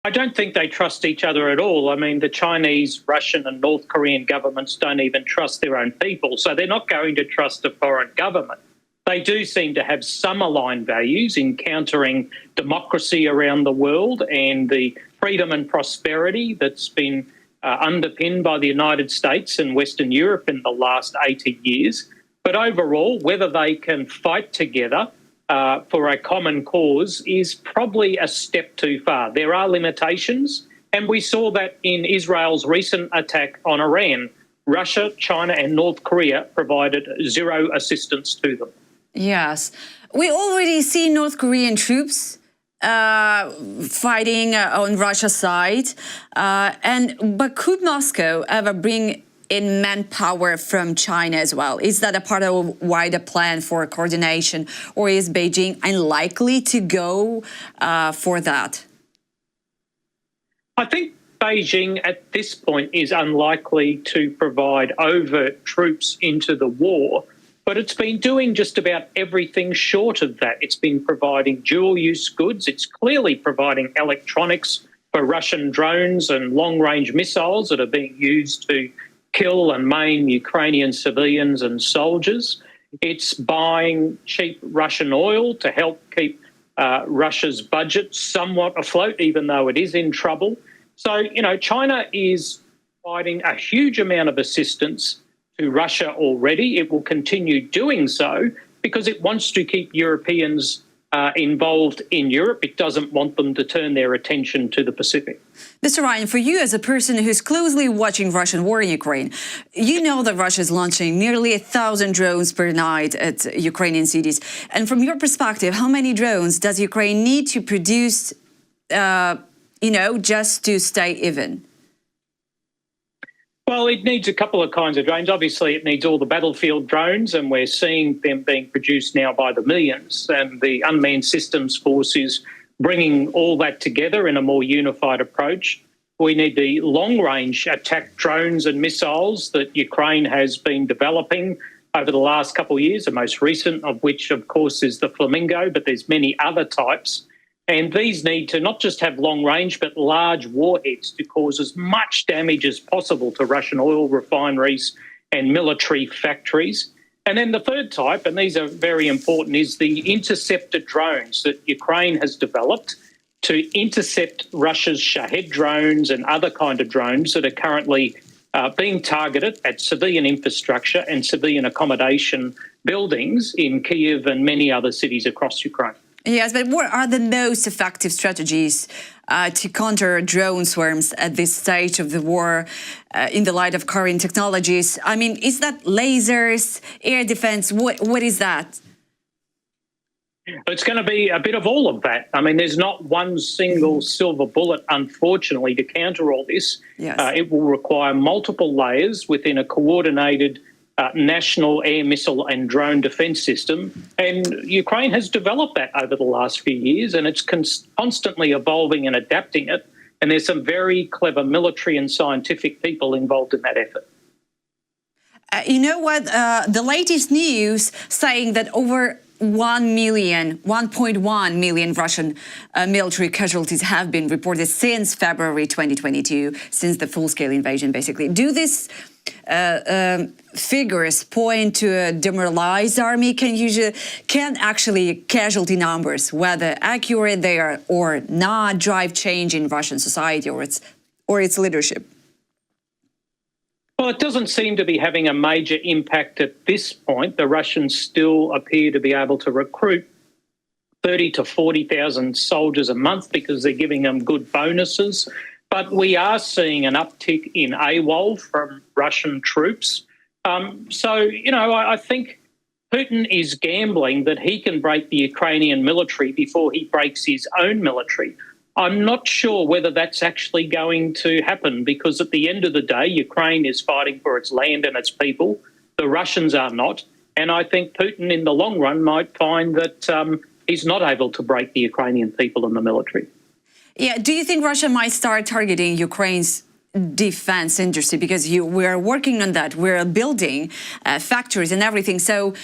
I don't think they trust each other at all. I mean, the Chinese, Russian and North Korean governments don't even trust their own people, so they're not going to trust a foreign government. They do seem to have some aligned values in countering democracy around the world and the freedom and prosperity that's been underpinned by the United States and Western Europe in the last 80 years. But overall, whether they can fight together for a common cause is probably a step too far. There are limitations, and we saw that in Israel's recent attack on Iran. Russia, China and North Korea provided zero assistance to them. Yes. We already see North Korean troops fighting on Russia's side. But could Moscow ever bring in manpower from China as well? Is that a part of a wider plan for coordination, or is Beijing unlikely to go for that? I think Beijing at this point is unlikely to provide overt troops into the war, but it's been doing just about everything short of that. It's been providing dual-use goods. It's clearly providing electronics for Russian drones and long-range missiles that are being used to kill and maim Ukrainian civilians and soldiers. It's buying cheap Russian oil to help keep Russia's budget somewhat afloat, even though it is in trouble. So, you know, China is providing a huge amount of assistance to Russia already. It will continue doing so because it wants to keep Europeans involved in Europe. It doesn't want them to turn their attention to the Pacific. Mr. Ryan, for you as a person who's closely watching Russian war in Ukraine, you know that Russia is launching nearly 1,000 drones per night at Ukrainian cities. And from your perspective, how many drones does Ukraine need to produce, just to stay even? Well, it needs a couple of kinds of drones. Obviously, it needs all the battlefield drones, and we're seeing them being produced now by the millions. And the Unmanned Systems Force is bringing all that together in a more unified approach. We need the long-range attack drones and missiles that Ukraine has been developing over the last couple of years, the most recent of which, of course, is the Flamingo, but there's many other types. And these need to not just have long range, but large warheads to cause as much damage as possible to Russian oil refineries and military factories. And then the third type, and these are very important, is the interceptor drones that Ukraine has developed to intercept Russia's Shahed drones and other kind of drones that are currently being targeted at civilian infrastructure and civilian accommodation buildings in Kyiv and many other cities across Ukraine. Yes, but what are the most effective strategies to counter drone swarms at this stage of the war in the light of current technologies? I mean, is that lasers, air defense? What is that? It's going to be a bit of all of that. I mean, there's not one single silver bullet, unfortunately, to counter all this. Yes. It will require multiple layers within a coordinated national air missile and drone defence system. And Ukraine has developed that over the last few years, and it's constantly evolving and adapting it. And there's some very clever military and scientific people involved in that effort. You know what? The latest news saying that over 1.1 million Russian military casualties have been reported since February 2022, since the full-scale invasion, basically. Do these figures point to a demoralized army? Can actually casualty numbers, whether accurate they are or not, drive change in Russian society or its leadership? Well, it doesn't seem to be having a major impact at this point. The Russians still appear to be able to recruit 30 to 40,000 soldiers a month because they're giving them good bonuses. But we are seeing an uptick in AWOL from Russian troops. I think Putin is gambling that he can break the Ukrainian military before he breaks his own military. I'm not sure whether that's actually going to happen because at the end of the day, Ukraine is fighting for its land and its people. The Russians are not. And I think Putin in the long run might find that he's not able to break the Ukrainian people and the military. Yeah. Do you think Russia might start targeting Ukraine's defense industry, because we're working on that, we're building factories and everything. So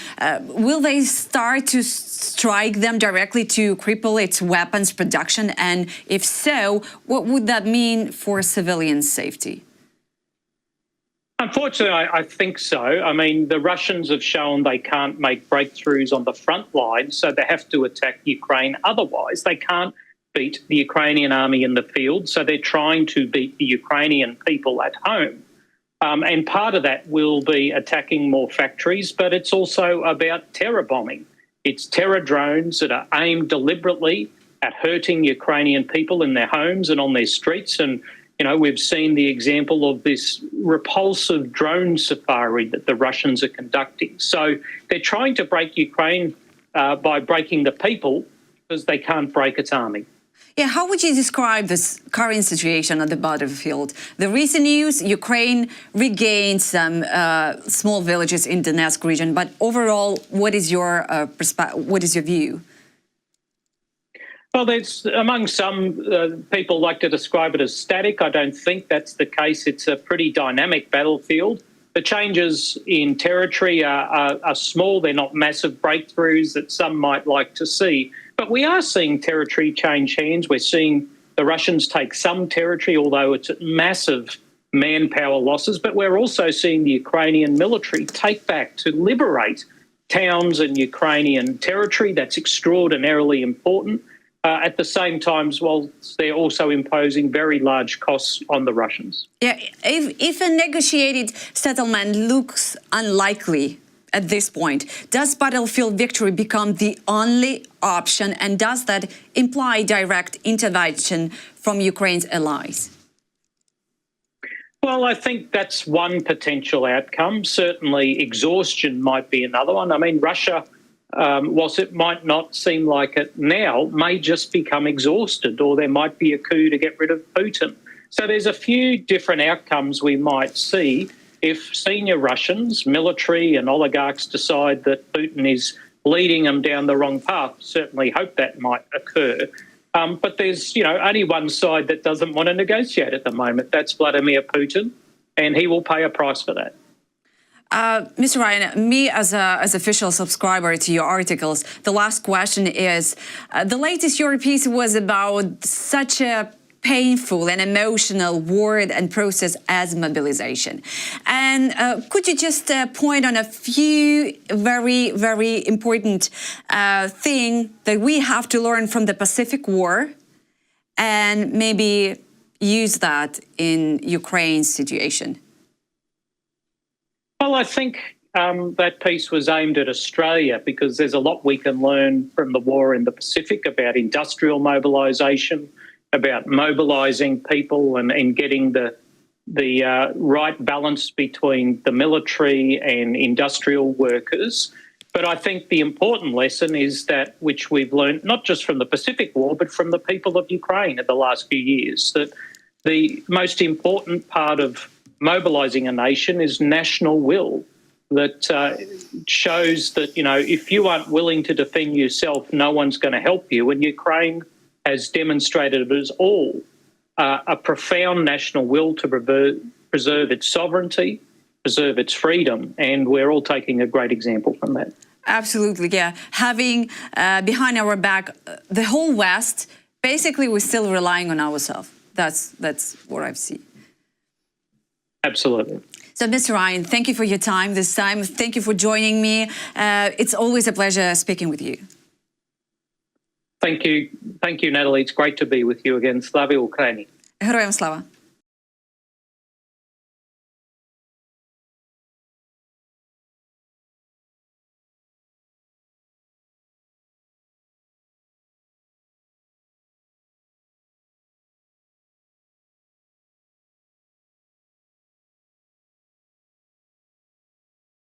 will they start to strike them directly to cripple its weapons production? And if so, what would that mean for civilian safety? Unfortunately, I think so. I mean, the Russians have shown they can't make breakthroughs on the front line, so they have to attack Ukraine. Otherwise, they can't beat the Ukrainian army in the field, so they're trying to beat the Ukrainian people at home. And part of that will be attacking more factories, but it's also about terror bombing. It's terror drones that are aimed deliberately at hurting Ukrainian people in their homes and on their streets. And, you know, we've seen the example of this repulsive drone safari that the Russians are conducting. So they're trying to break Ukraine by breaking the people, because they can't break its army. Yeah, how would you describe this current situation on the battlefield? The recent news, Ukraine regained some small villages in the Donetsk region, but overall, what is your what is your view? Well, there's among some people like to describe it as static. I don't think that's the case. It's a pretty dynamic battlefield. The changes in territory are small. They're not massive breakthroughs that some might like to see. But we are seeing territory change hands. We're seeing the Russians take some territory, although it's massive manpower losses. But we're also seeing the Ukrainian military take back to liberate towns in Ukrainian territory. That's extraordinarily important. At the same time, while they're also imposing very large costs on the Russians. Yeah, if a negotiated settlement looks unlikely at this point, does battlefield victory become the only option, and does that imply direct intervention from Ukraine's allies? Well, I think that's one potential outcome. Certainly exhaustion might be another one. I mean, Russia, whilst it might not seem like it now, may just become exhausted, or there might be a coup to get rid of Putin. So there's a few different outcomes we might see if senior Russians, military and oligarchs decide that Putin is leading them down the wrong path. Certainly hope that might occur. But there's, you know, only one side that doesn't want to negotiate at the moment. That's Vladimir Putin, and he will pay a price for that. Mr. Ryan, me as an official subscriber to your articles, the last question is, the latest your piece was about such a painful and emotional word and process as mobilization. And could you just point on a few very, very important things that we have to learn from the Pacific War, and maybe use that in Ukraine's situation? Well, I think that piece was aimed at Australia, because there's a lot we can learn from the war in the Pacific about industrial mobilisation, about mobilising people and getting the right balance between the military and industrial workers. But I think the important lesson is that, which we've learned not just from the Pacific War, but from the people of Ukraine in the last few years, that the most important part of mobilising a nation is national will, that shows that, you know, if you aren't willing to defend yourself, no one's going to help you. And Ukraine has demonstrated as all a profound national will to preserve its sovereignty, preserve its freedom, and we're all taking a great example from that. Absolutely, yeah. Having behind our back the whole West, basically we're still relying on ourselves. That's what I've seen. Absolutely. So, Mr. Ryan, thank you for your time this time. Thank you for joining me. It's always a pleasure speaking with you. Thank you, Natalie. It's great to be with you again. Slava Ukraini. Героям слава.